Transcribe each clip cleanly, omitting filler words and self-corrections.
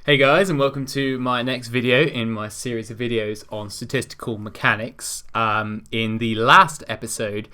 Hey guys, and welcome to my next video in my series of videos on statistical mechanics. In the last episode,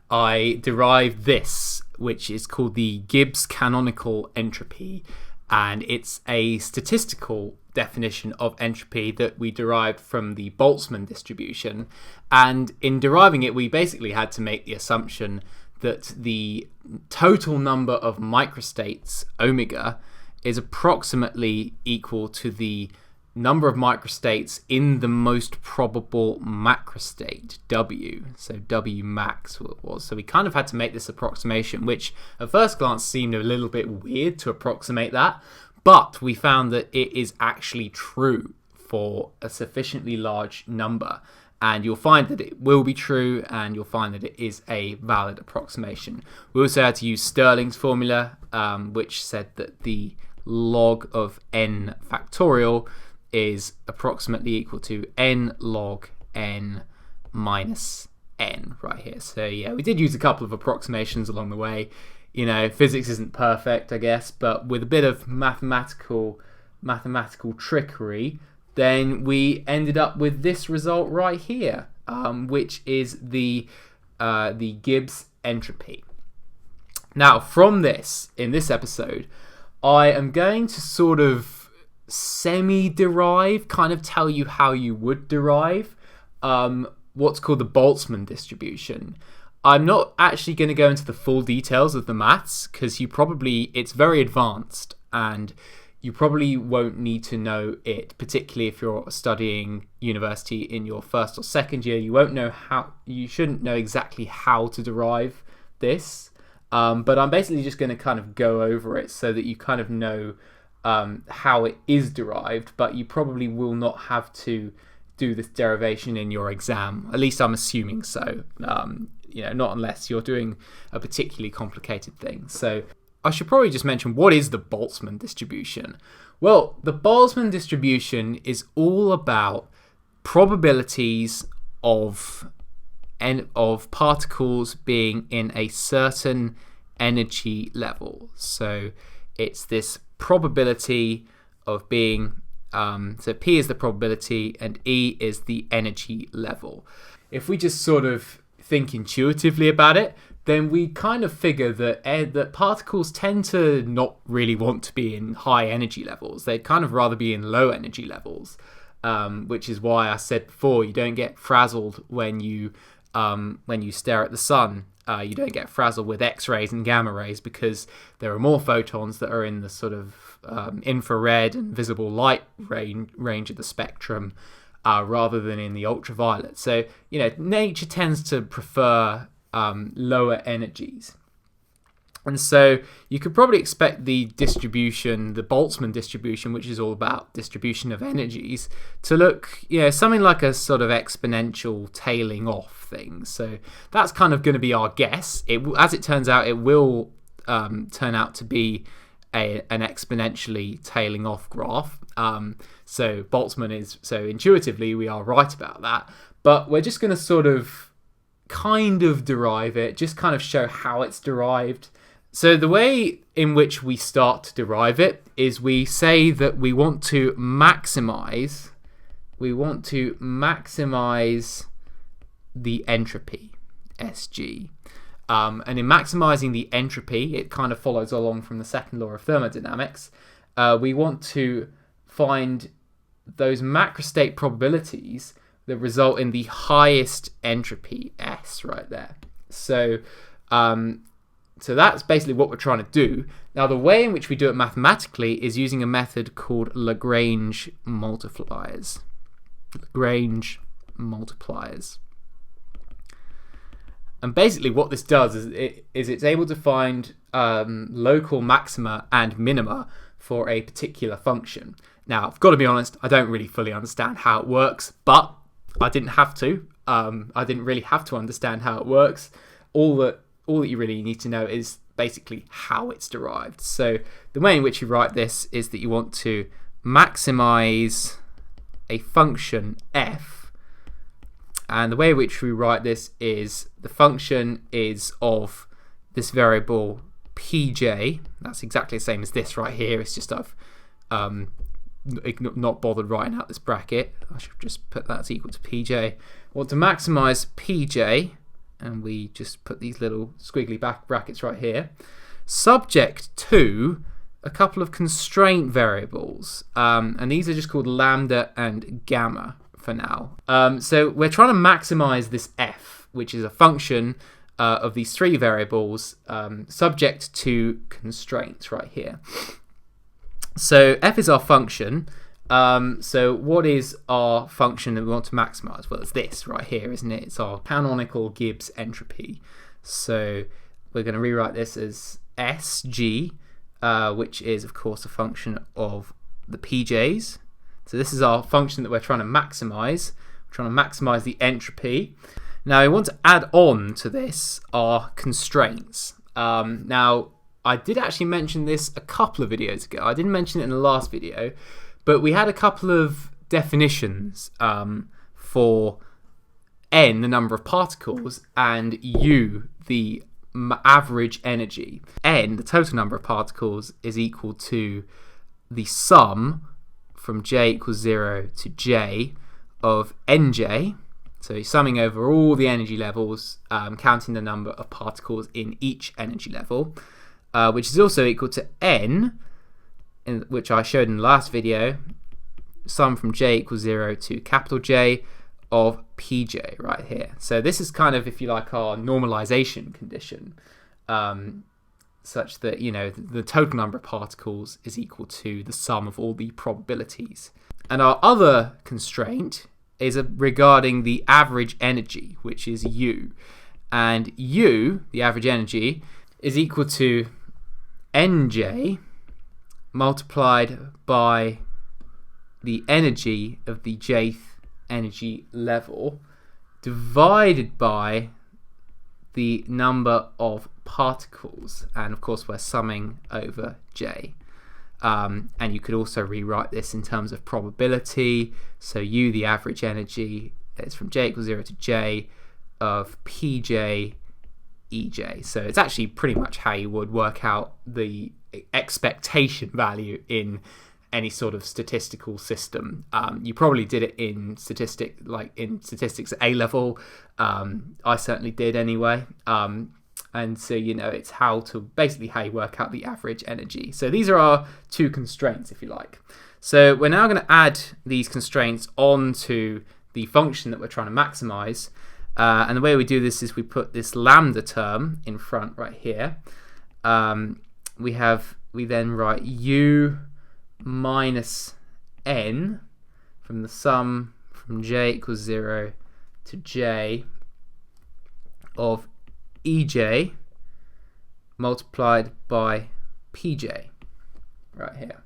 I derived this, which is called the Gibbs canonical entropy, and it's a statistical definition of entropy that we derived from the Boltzmann distribution. And in deriving it, we basically had to make the assumption that the total number of microstates, omega, is approximately equal to the number of microstates in the most probable macrostate, W. So W max was. So we kind of had to make this approximation, which at first glance seemed a little bit weird to approximate that, but we found that it is actually true for a sufficiently large number. And you'll find that it will be true, and you'll find that it is a valid approximation. We also had to use Stirling's formula, which said that the log of n factorial is approximately equal to n log n minus n right here. So yeah, we did use a couple of approximations along the way. You know, physics isn't perfect, I guess, but with a bit of mathematical trickery, then we ended up with this result right here, which is the Gibbs entropy. Now, from this, in this episode, I am going to sort of semi-derive, kind of tell you how you would derive what's called the Boltzmann distribution. I'm not actually going to go into the full details of the maths because it's very advanced and you probably won't need to know it, particularly if you're studying university in your first or second year. You shouldn't know exactly how to derive this. But I'm basically just going to kind of go over it so that you kind of know how it is derived, but you probably will not have to do this derivation in your exam. At least I'm assuming so. Not unless you're doing a particularly complicated thing. So I should probably just mention, what is the Boltzmann distribution? Well, the Boltzmann distribution is all about probabilities of particles being in a certain energy level. So it's this probability of being, so P is the probability and E is the energy level. If we just sort of think intuitively about it, then we kind of figure that particles tend to not really want to be in high energy levels. They'd kind of rather be in low energy levels, which is why I said before, you don't get frazzled when you stare at the sun. You don't get frazzled with X-rays and gamma rays because there are more photons that are in the sort of infrared and visible light range of the spectrum rather than in the ultraviolet. So, nature tends to prefer lower energies. And so you could probably expect the distribution, the Boltzmann distribution, which is all about distribution of energies, to look, something like a sort of exponential tailing off thing. So that's kind of going to be our guess. As it turns out, it will turn out to be an exponentially tailing off graph. So intuitively we are right about that. But we're just going to kind of derive it, just kind of show how it's derived. So the way in which we start to derive it is we say that we want to maximize the entropy, SG. And in maximizing the entropy, it kind of follows along from the second law of thermodynamics. We want to find those macrostate probabilities that result in the highest entropy, S, right there. So that's basically what we're trying to do. Now, the way in which we do it mathematically is using a method called Lagrange multipliers. And basically what this does is it's able to find local maxima and minima for a particular function. Now, I've got to be honest, I don't really fully understand how it works, but I didn't have to. I didn't really have to understand how it works. All that you really need to know is basically how it's derived. So the way in which you write this is that you want to maximize a function f, and the way in which we write this is the function is of this variable pj. That's exactly the same as this right here. It's just I've not bothered writing out this bracket. I should just put that as equal to pj. I want to maximize pj, and we just put these little squiggly back brackets right here, subject to a couple of constraint variables, and these are just called lambda and gamma for now. So we're trying to maximize this f, which is a function of these three variables, subject to constraints right here. So f is our function. So what is our function that we want to maximize? Well, it's this right here, isn't it? It's our canonical Gibbs entropy. So we're going to rewrite this as SG, which is of course a function of the PJs. So this is our function that we're trying to maximize. We're trying to maximize the entropy. Now we want to add on to this our constraints. Now I did actually mention this a couple of videos ago. I didn't mention it in the last video, but we had a couple of definitions for n, the number of particles, and u, the average energy. N, the total number of particles, is equal to the sum from j equals 0 to j of nj. So summing over all the energy levels, counting the number of particles in each energy level, which is also equal to n, which I showed in the last video, sum from j equals 0 to capital J of pj right here. So this is kind of, if you like, our normalization condition, such that, you know, the total number of particles is equal to the sum of all the probabilities. And our other constraint is regarding the average energy, which is U. And U, the average energy, is equal to Nj multiplied by the energy of the jth energy level divided by the number of particles. And of course we're summing over J. And you could also rewrite this in terms of probability. So U, the average energy, is from j equals 0 to j of pj ej. So it's actually pretty much how you would work out the expectation value in any sort of statistical system. You probably did it in statistics at A level. I certainly did anyway. And so, you know, it's basically how you work out the average energy. So these are our two constraints, if you like. So we're now going to add these constraints onto the function that we're trying to maximize. And the way we do this is we put this lambda term in front right here. We then write u minus n from the sum from j equals 0 to j of ej multiplied by pj right here.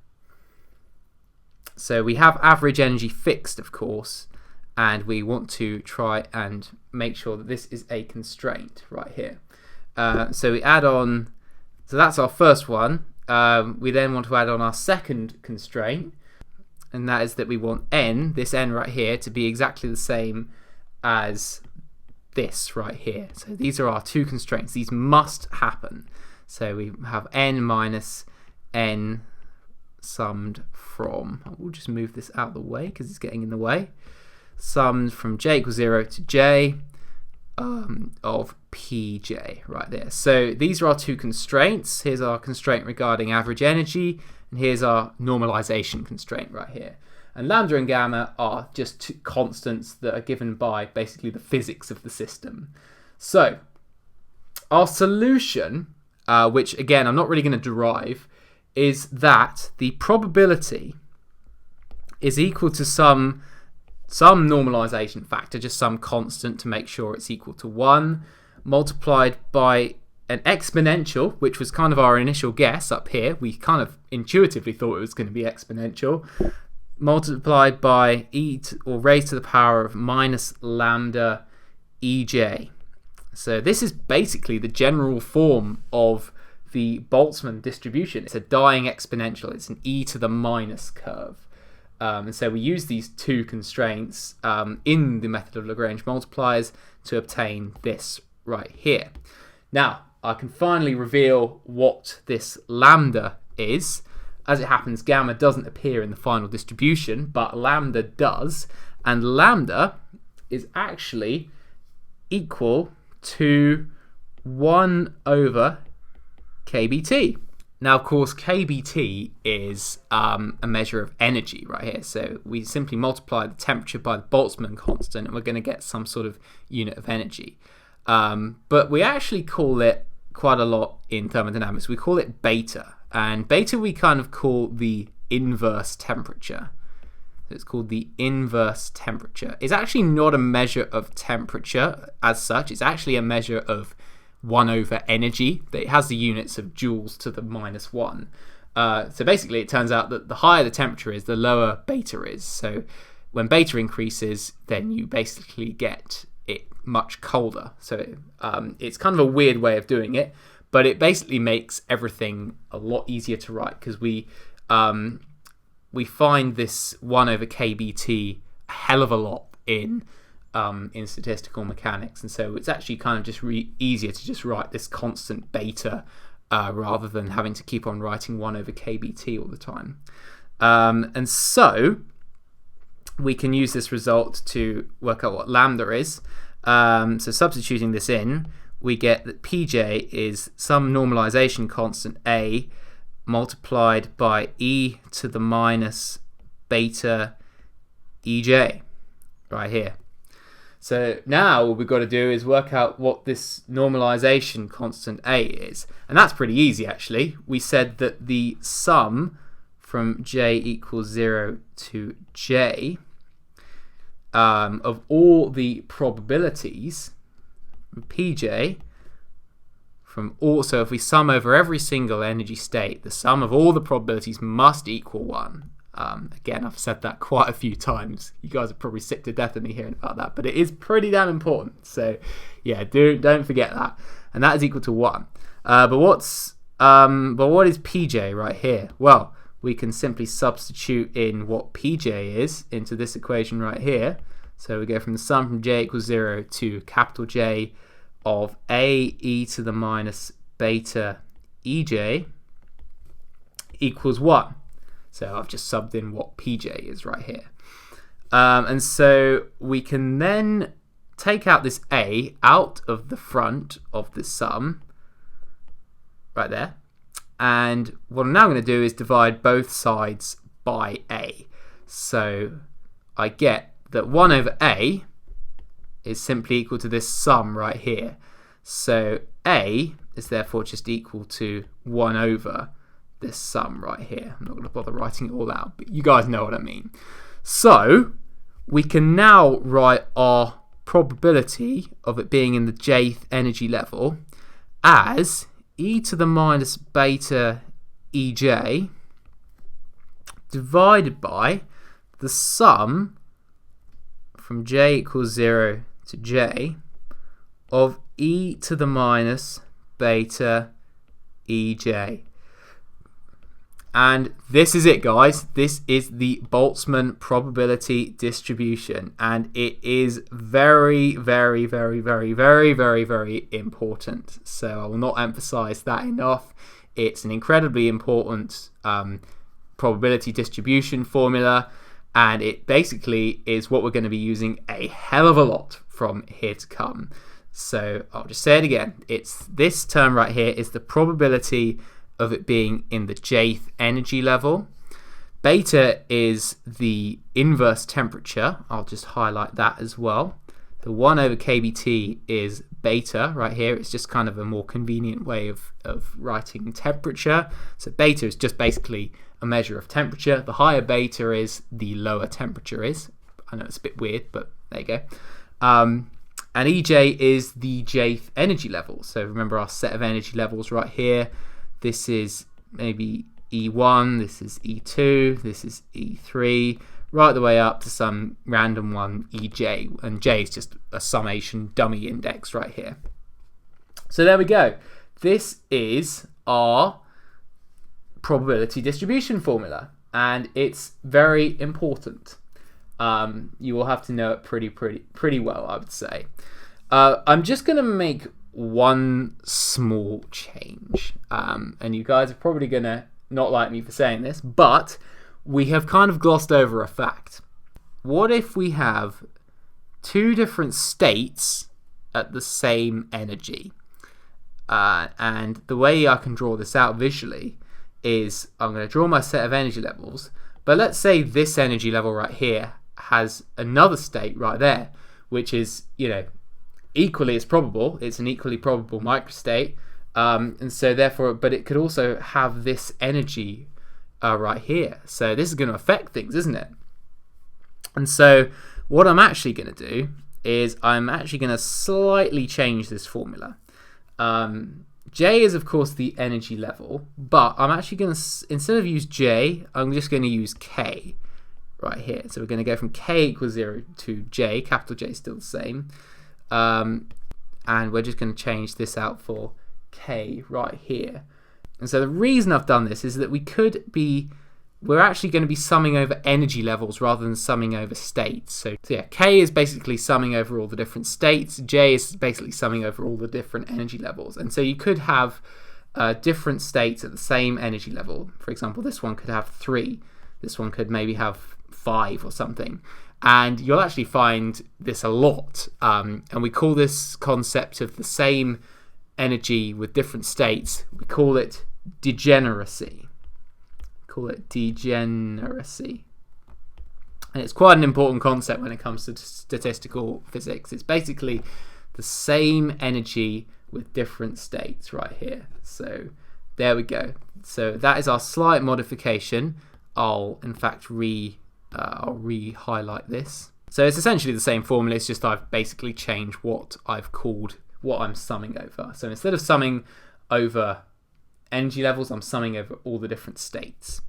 So we have average energy fixed, of course, and we want to try and make sure that this is a constraint right here. So we add on, so that's our first one. We then want to add on our second constraint, and that is that we want n, this n right here, to be exactly the same as this right here. So these are our two constraints. These must happen. So we have n minus n summed from, we'll just move this out of the way because it's getting in the way, summed from j equals 0 to j of pj right there. So these are our two constraints. Here's our constraint regarding average energy, and here's our normalization constraint right here. And lambda and gamma are just two constants that are given by basically the physics of the system. So our solution, which again I'm not really going to derive, is that the probability is equal to some normalization factor, just some constant to make sure it's equal to 1, multiplied by an exponential, which was kind of our initial guess up here. We kind of intuitively thought it was going to be exponential, multiplied by or raised to the power of minus lambda ej. So this is basically the general form of the Boltzmann distribution. It's a dying exponential. It's an e to the minus curve. And so we use these two constraints in the method of Lagrange multipliers to obtain this right here. Now, I can finally reveal what this lambda is. As it happens, gamma doesn't appear in the final distribution, but lambda does, and lambda is actually equal to 1 over kBt. Now, of course, kBt is a measure of energy right here. So we simply multiply the temperature by the Boltzmann constant, and we're going to get some sort of unit of energy. But we actually call it quite a lot in thermodynamics. We call it beta. And beta we kind of call the inverse temperature. So it's called the inverse temperature. It's actually not a measure of temperature as such. It's actually a measure of 1 over energy. It has the units of joules to the -1. So basically it turns out that the higher the temperature is, the lower beta is. So when beta increases, then you basically get it much colder. So it's kind of a weird way of doing it, but it basically makes everything a lot easier to write, because we find this 1 over kBt a hell of a lot in statistical mechanics, and so it's actually kind of just easier to just write this constant beta rather than having to keep on writing 1 over kBt all the time. And so we can use this result to work out what lambda is. So substituting this in, we get that Pj is some normalization constant A multiplied by e to the minus beta Ej right here. So now what we've got to do is work out what this normalization constant A is. And that's pretty easy, actually. We said that the sum from j equals 0 to j of all the probabilities, Pj, so if we sum over every single energy state, the sum of all the probabilities must equal 1. Again, I've said that quite a few times. You guys are probably sick to death of me hearing about that, but it is pretty damn important. So yeah, don't forget that. And that is equal to 1. But what is Pj right here? Well, we can simply substitute in what Pj is into this equation right here. So we go from the sum from j equals 0 to capital J of A e to the minus beta Ej equals 1. So I've just subbed in what Pj is right here. And so we can then take out this A out of the front of the sum right there. And what I'm now going to do is divide both sides by A. So I get that 1 over A is simply equal to this sum right here. So A is therefore just equal to 1 over this sum right here. I'm not going to bother writing it all out, but you guys know what I mean. So we can now write our probability of it being in the jth energy level as e to the minus beta Ej divided by the sum from j equals 0 to j of e to the minus beta Ej. And this is it, guys. This is the Boltzmann probability distribution, and it is very, very, very, very, very, very, very important. So I will not emphasize that enough. It's an incredibly important probability distribution formula, and it basically is what we're going to be using a hell of a lot from here to come. So I'll just say it again. It's this term right here is the probability of it being in the jth energy level. Beta is the inverse temperature. I'll just highlight that as well. The 1 over kBt is beta right here. It's just kind of a more convenient way of writing temperature. So beta is just basically a measure of temperature. The higher beta is, the lower temperature is. I know it's a bit weird, but there you go. And Ej is the jth energy level. So remember our set of energy levels right here. This is maybe E1, this is E2, this is E3, right the way up to some random one, Ej, and J is just a summation dummy index right here. So there we go. This is our probability distribution formula, and it's very important. You will have to know it pretty well, I would say. I'm just going to make one small change, and you guys are probably going to not like me for saying this, but we have kind of glossed over a fact. What if we have two different states at the same energy? And the way I can draw this out visually is I'm going to draw my set of energy levels, but let's say this energy level right here has another state right there, which is, equally as probable. It's an equally probable microstate, and so therefore, but it could also have this energy right here. So this is going to affect things, isn't it? And so what I'm actually going to do is I'm actually going to slightly change this formula. J is of course the energy level, but I'm actually going to, instead of use J, I'm just going to use K right here. So we're going to go from K equals 0 to J, capital J is still the same, and we're just going to change this out for K right here. And so the reason I've done this is that we're actually going to be summing over energy levels rather than summing over states. So yeah, K is basically summing over all the different states. J is basically summing over all the different energy levels. And so you could have different states at the same energy level. For example, this one could have 3. This one could maybe have 5 or something. And you'll actually find this a lot. And we call this concept of the same energy with different states, we call it degeneracy. Degeneracy. And it's quite an important concept when it comes to statistical physics. It's basically the same energy with different states right here. So there we go. So that is our slight modification. I'll in fact re-highlight this. So it's essentially the same formula, it's just I've basically changed what I'm summing over. So instead of summing over energy levels, I'm summing over all the different states.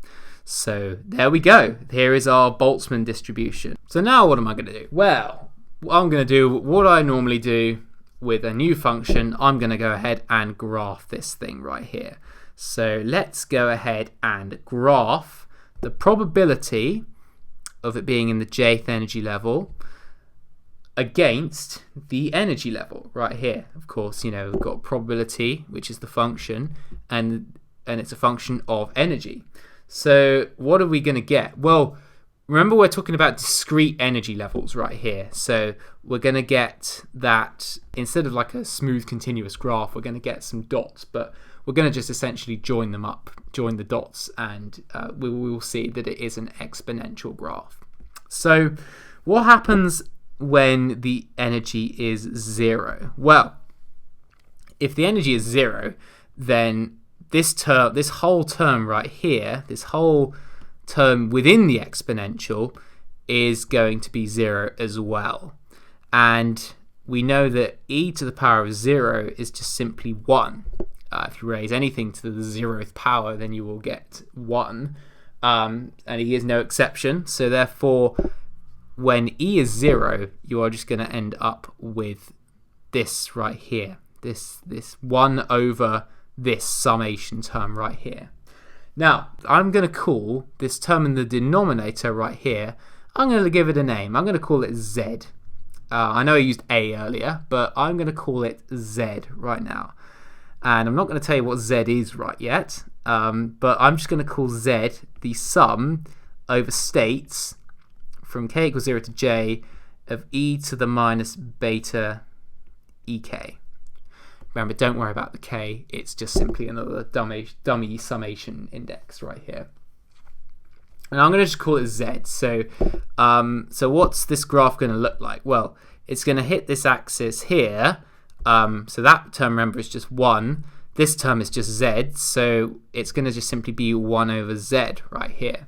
So there we go. Here is our Boltzmann distribution. So now what am I going to do? Well, I'm going to do what I normally do with a new function. I'm going to go ahead and graph this thing right here. So let's go ahead and graph the probability of it being in the jth energy level against the energy level right here. Of course, we've got probability, which is the function, and it's a function of energy. So what are we going to get? Well, remember we're talking about discrete energy levels right here. So we're going to get that instead of like a smooth continuous graph, we're going to get some dots, but we're going to just essentially join them up, join the dots, and we will see that it is an exponential graph. So what happens when the energy is 0? Well, if the energy is 0, then this whole term right here, this whole term within the exponential is going to be 0 as well. And we know that e to the power of 0 is just simply 1. If you raise anything to the 0th power, then you will get 1. And e is no exception. So therefore, when e is 0, you are just going to end up with this right here. This 1 over this summation term right here. Now, I'm going to call this term in the denominator right here, I'm going to give it a name. I'm going to call it Z. I know I used A earlier, but I'm going to call it Z right now. And I'm not going to tell you what Z is right yet, but I'm just going to call Z the sum over states from k equals 0 to j of e to the minus beta ek. Remember, don't worry about the k, it's just simply another dummy summation index right here. And I'm going to just call it Z. So what's this graph going to look like? Well, it's going to hit this axis here. So that term, remember, is just 1. This term is just Z, so it's going to just simply be 1 over Z right here.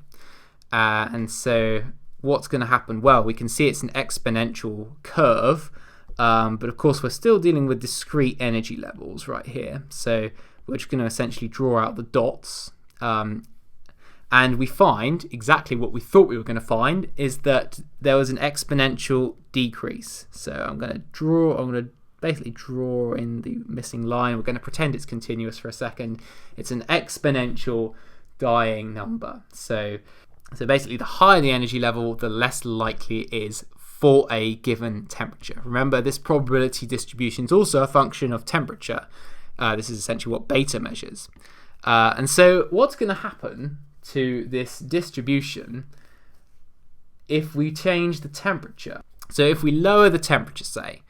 And so what's going to happen? Well, we can see it's an exponential curve, but of course we're still dealing with discrete energy levels right here. So we're just going to essentially draw out the dots. And we find exactly what we thought we were going to find, is that there was an exponential decrease. So I'm going to basically draw in the missing line. We're going to pretend it's continuous for a second. It's an exponential dying number. So basically, the higher the energy level, the less likely it is for a given temperature. Remember, this probability distribution is also a function of temperature. This is essentially what beta measures. And so what's going to happen to this distribution if we change the temperature? So if we lower the temperature, say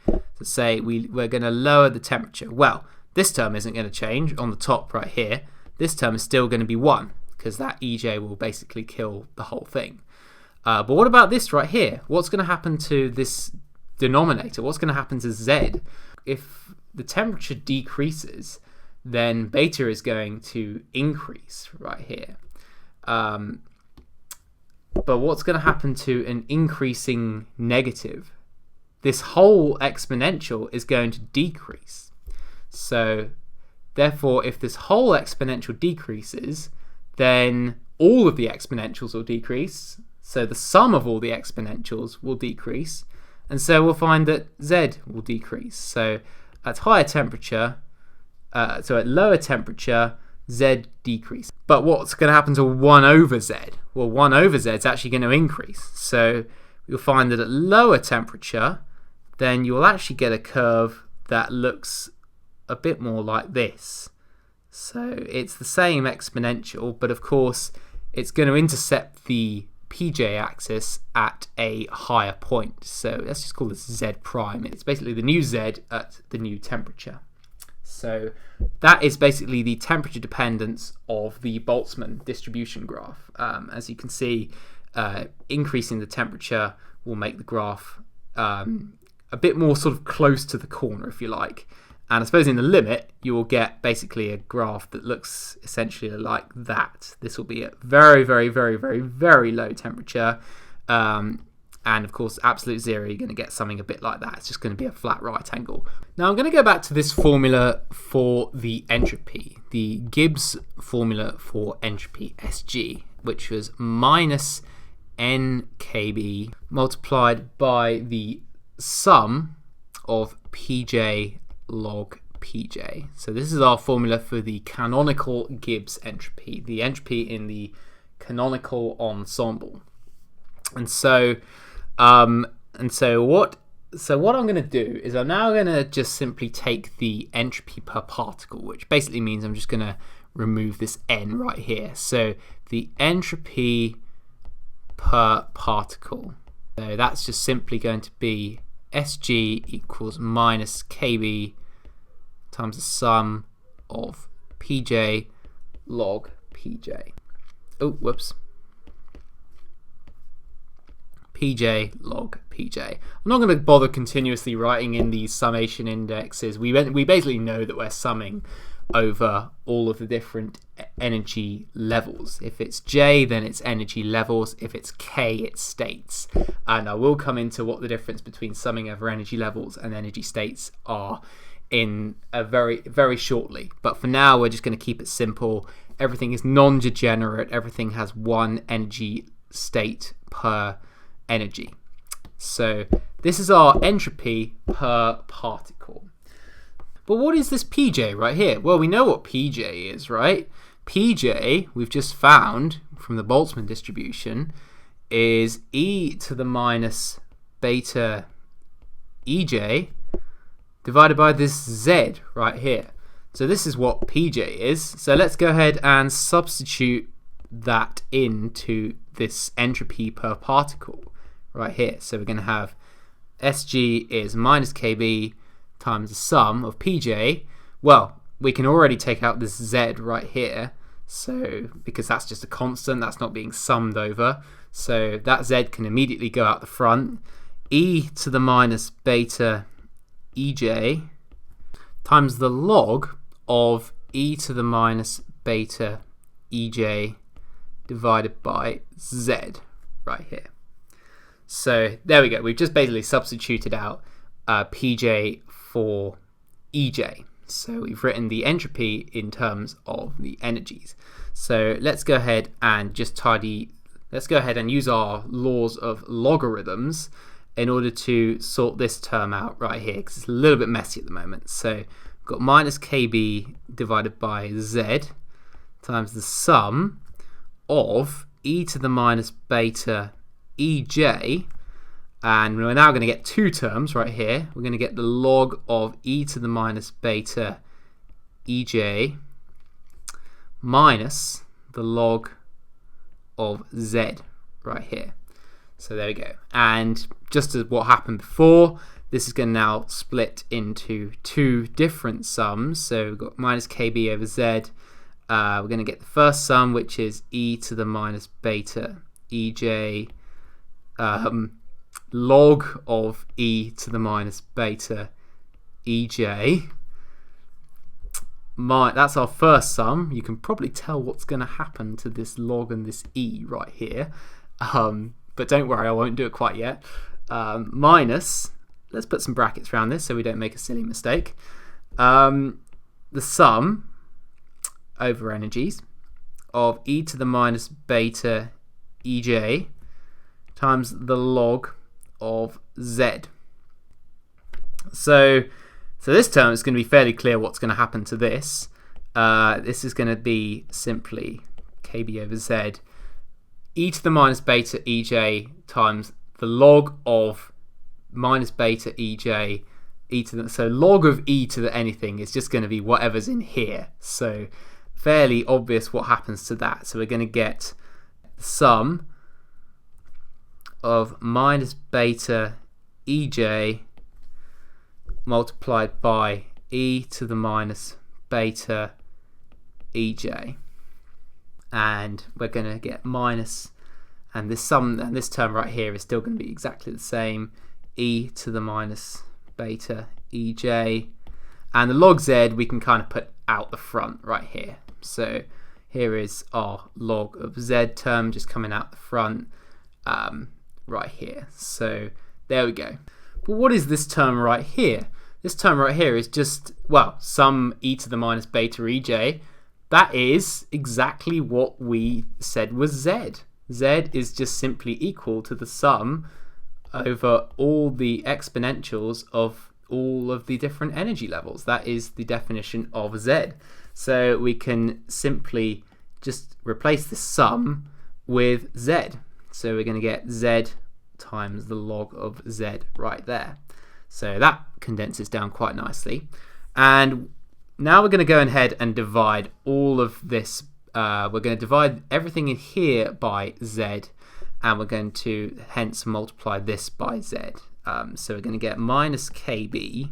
we're going to lower the temperature, well, this term isn't going to change on the top right here. This term is still going to be 1 because that EJ will basically kill the whole thing. But what about this right here? What's going to happen to this denominator? What's going to happen to Z? If the temperature decreases, then beta is going to increase right here. But what's going to happen to an increasing negative? This whole exponential is going to decrease. So therefore, if this whole exponential decreases, then all of the exponentials will decrease. So the sum of all the exponentials will decrease. And so we'll find that Z will decrease. So at higher temperature, so at lower temperature, Z decrease. But what's going to happen to 1 over Z? Well, 1 over Z is actually going to increase. So you'll find that at lower temperature, then you'll actually get a curve that looks a bit more like this. So it's the same exponential, but of course it's going to intercept the PJ axis at a higher point. So let's just call this Z prime. It's basically the new Z at the new temperature. So that is basically the temperature dependence of the Boltzmann distribution graph. As you can see, increasing the temperature will make the graph a bit more sort of close to the corner, if you like. And I suppose in the limit, you will get basically a graph that looks essentially like that. This will be at very, very, very, very, very low temperature. And of course, absolute zero, you're going to get something a bit like that. It's just going to be a flat right angle. Now I'm going to go back to this formula for the entropy, the Gibbs formula for entropy, SG, which was minus NKB multiplied by the sum of PJ log PJ. So this is our formula for the canonical Gibbs entropy, the entropy in the canonical ensemble. And so what I'm going to do is I'm now going to just simply take the entropy per particle, which basically means I'm just going to remove this n right here. So the entropy per particle, so that's just simply going to be SG equals minus KB times the sum of PJ log PJ. Oh, whoops. PJ log PJ. I'm not going to bother continuously writing in these summation indexes. We basically know that we're summing over all of the different energy levels. If it's J, then it's energy levels. If it's K, it's states. And I will come into what the difference between summing over energy levels and energy states are in a very, very shortly. But for now, we're just going to keep it simple. Everything is non-degenerate. Everything has one energy state per energy. So this is our entropy per particle. But what is this PJ right here? Well, we know what PJ is, right? PJ, we've just found from the Boltzmann distribution, is e to the minus beta EJ divided by this Z right here. So this is what PJ is. So let's go ahead and substitute that into this entropy per particle right here. So we're going to have SG is minus KB times the sum of PJ. Well, we can already take out this Z right here, so because that's just a constant, that's not being summed over, so that Z can immediately go out the front. E to the minus beta EJ times the log of E to the minus beta EJ divided by Z right here. So there we go, we've just basically substituted out PJ for EJ. So we've written the entropy in terms of the energies. So let's go ahead and use our laws of logarithms in order to sort this term out right here, because it's a little bit messy at the moment. So we've got minus KB divided by Z times the sum of E to the minus beta EJ, and we're now going to get two terms right here. We're going to get the log of E to the minus beta EJ minus the log of z right here. So there we go. And just as what happened before, this is going to now split into two different sums. So we've got minus kb over z. We're going to get the first sum, which is e to the minus beta ej log of e to the minus beta ej. That's our first sum. You can probably tell what's going to happen to this log and this e right here. But don't worry, I won't do it quite yet. Minus, let's put some brackets around this so we don't make a silly mistake. The sum over energies of e to the minus beta ej times the log of z. So this term is going to be fairly clear what's going to happen to this. This is going to be simply kb over z, e to the minus beta ej times the log of minus beta ej, so log of e to the anything is just going to be whatever's in here. So fairly obvious what happens to that. So we're going to get the sum of minus beta ej multiplied by e to the minus beta ej, and we're going to get minus, and this sum and this term right here is still going to be exactly the same, e to the minus beta ej, and the log z we can kind of put out the front right here. So here is our log of z term just coming out the front right here. So there we go. But what is this term right here? This term right here is just, well, sum e to the minus beta ej. That is exactly what we said was z. Z is just simply equal to the sum over all the exponentials of all of the different energy levels. That is the definition of z. So we can simply just replace the sum with z. So we're going to get z times the log of z right there. So that condenses down quite nicely. And now we're going to go ahead and divide all of this. We're going to divide everything in here by z, and we're going to hence multiply this by z. So we're going to get minus kb,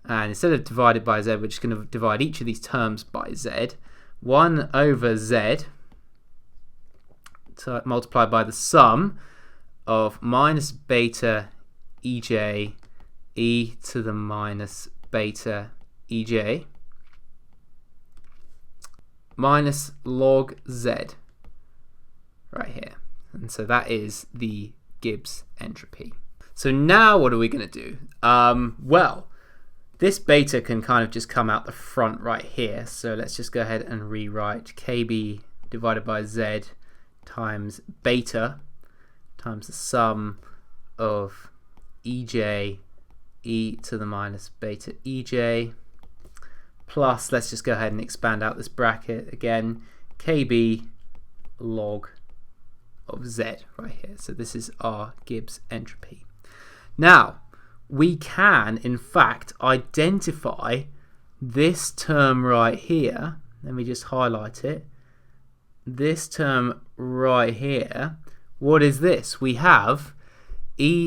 and instead of divided by z, we're just going to divide each of these terms by z. 1 over z multiplied by the sum of minus beta ej e to the minus beta ej minus log z right here. And so that is the Gibbs entropy. So now what are we going to do? Well, this beta can kind of just come out the front right here. So let's just go ahead and rewrite kb divided by z times beta times the sum of ej e to the minus beta ej plus, let's just go ahead and expand out this bracket again, kb log of z right here. So this is our Gibbs entropy. Now we can in fact identify this term right here. Let me just highlight it. This term right here, what is this? We have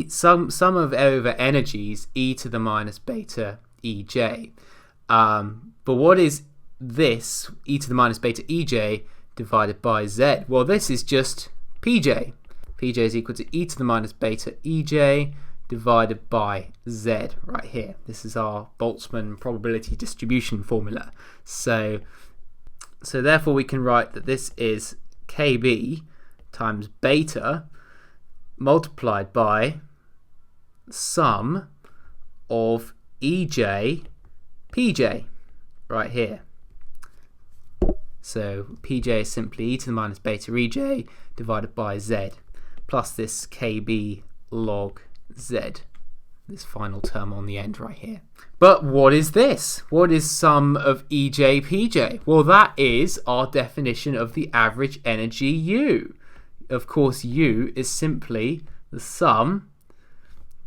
sum of over energies e to the minus beta ej. But what is this e to the minus beta ej divided by z? Well, this is just pj. Pj is equal to e to the minus beta ej divided by z right here. This is our Boltzmann probability distribution formula. So therefore we can write that this is kb times beta multiplied by sum of ej pj right here. So pj is simply e to the minus beta ej divided by z plus this kb log z, this final term on the end right here. But what is this? What is sum of ej pj? Well, that is our definition of the average energy U. Of course, U is simply the sum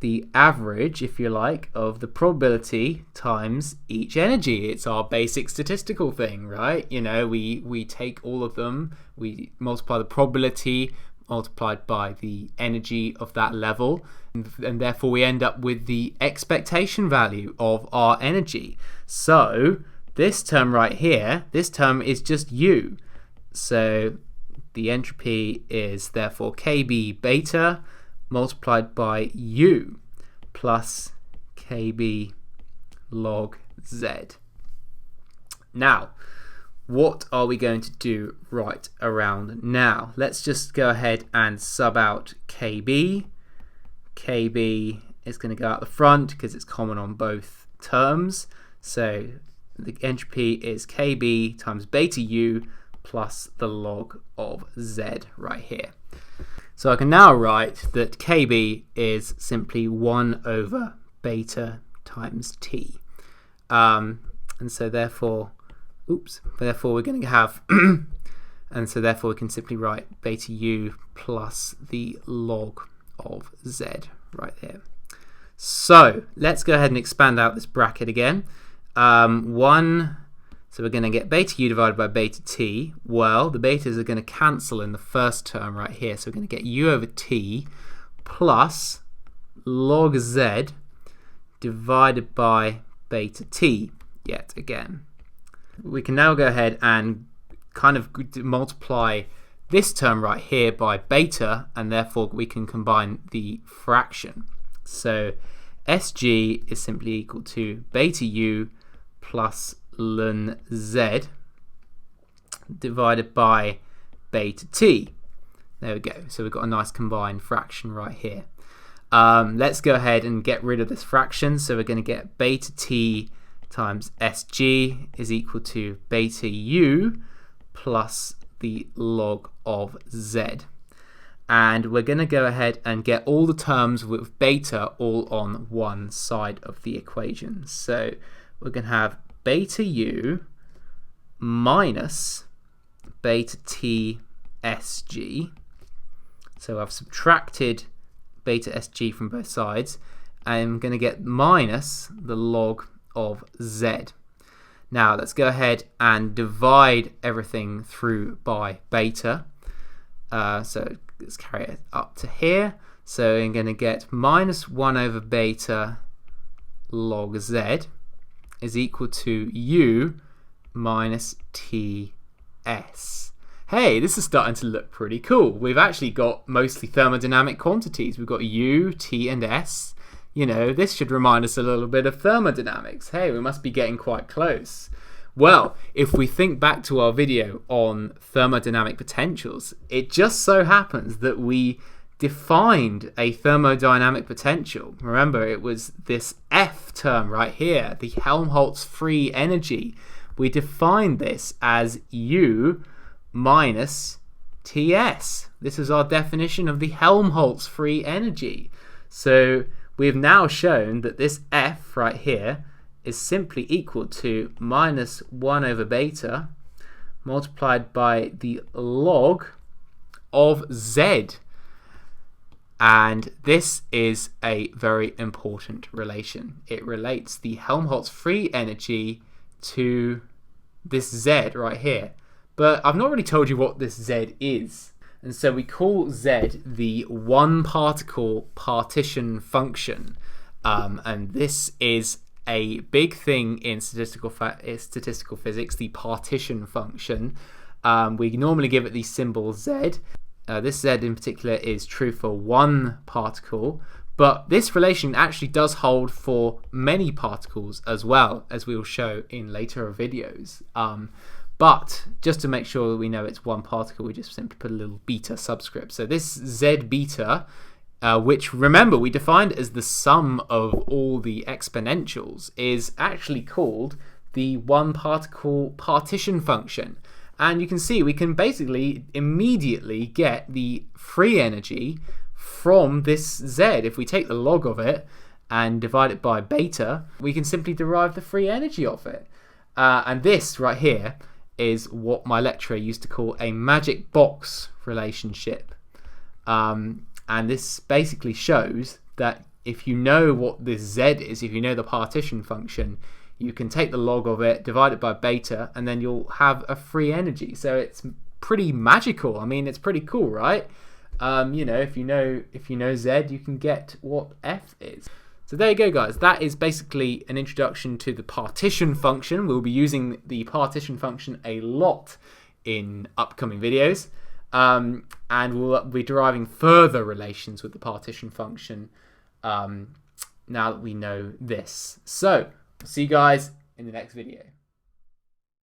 the average, if you like, of the probability times each energy. It's our basic statistical thing, right? You know, we take all of them, we multiply the probability multiplied by the energy of that level, and therefore we end up with the expectation value of our energy. So this term right here, this term is just U. So the entropy is therefore KB beta multiplied by U plus KB log Z. Now, what are we going to do right around now? Let's just go ahead and sub out KB. KB is going to go out the front because it's common on both terms. So the entropy is KB times beta U plus the log of Z right here. So I can now write that KB is simply 1 over beta times T. And so therefore we're going to have, and so therefore we can simply write beta U plus the log of Z right there. So let's go ahead and expand out this bracket again. So we're going to get beta U divided by beta T. Well, the betas are going to cancel in the first term right here. So we're going to get U over T plus log Z divided by beta T yet again. We can now go ahead and kind of multiply this term right here by beta, and therefore we can combine the fraction. So SG is simply equal to beta U plus ln Z divided by beta T. There we go. So we've got a nice combined fraction right here. Let's go ahead and get rid of this fraction. So we're going to get beta T times SG is equal to beta U plus the log of Z. And we're going to go ahead and get all the terms with beta all on one side of the equation. So we're going to have beta U minus beta T SG. So I've subtracted beta SG from both sides. I'm going to get minus the log of Z. Now let's go ahead and divide everything through by beta. So let's carry it up to here. So I'm going to get minus 1 over beta log Z is equal to U minus TS. Hey, this is starting to look pretty cool. We've actually got mostly thermodynamic quantities. We've got U, T, and S. You know, this should remind us a little bit of thermodynamics. Hey, we must be getting quite close. Well, if we think back to our video on thermodynamic potentials, it just so happens that we defined a thermodynamic potential. Remember, it was this F term right here, the Helmholtz free energy. We defined this as U minus TS. This is our definition of the Helmholtz free energy. So we've now shown that this F right here is simply equal to minus 1 over beta multiplied by the log of Z. And this is a very important relation. It relates the Helmholtz free energy to this Z right here. But I've not really told you what this Z is. And so we call Z the one particle partition function. And this is a big thing in statistical physics, the partition function. We normally give it the symbol Z. This Z in particular is true for one particle, but this relation actually does hold for many particles as well, as we will show in later videos. But just to make sure that we know it's one particle, we just simply put a little beta subscript. So this Z beta, which remember we defined as the sum of all the exponentials, is actually called the one particle partition function. And you can see we can basically immediately get the free energy from this Z. If we take the log of it and divide it by beta, we can simply derive the free energy of it. And this right here is what my lecturer used to call a magic box relationship. And this basically shows that if you know what this z is, if you know the partition function, you can take the log of it, divide it by beta, and then you'll have a free energy. So it's pretty magical. I mean, it's pretty cool, right? If you know z, you can get what f is. So there you go, guys. That is basically an introduction to the partition function. We'll be using the partition function a lot in upcoming videos, and we'll be deriving further relations with the partition function now that we know this. So see you guys in the next video.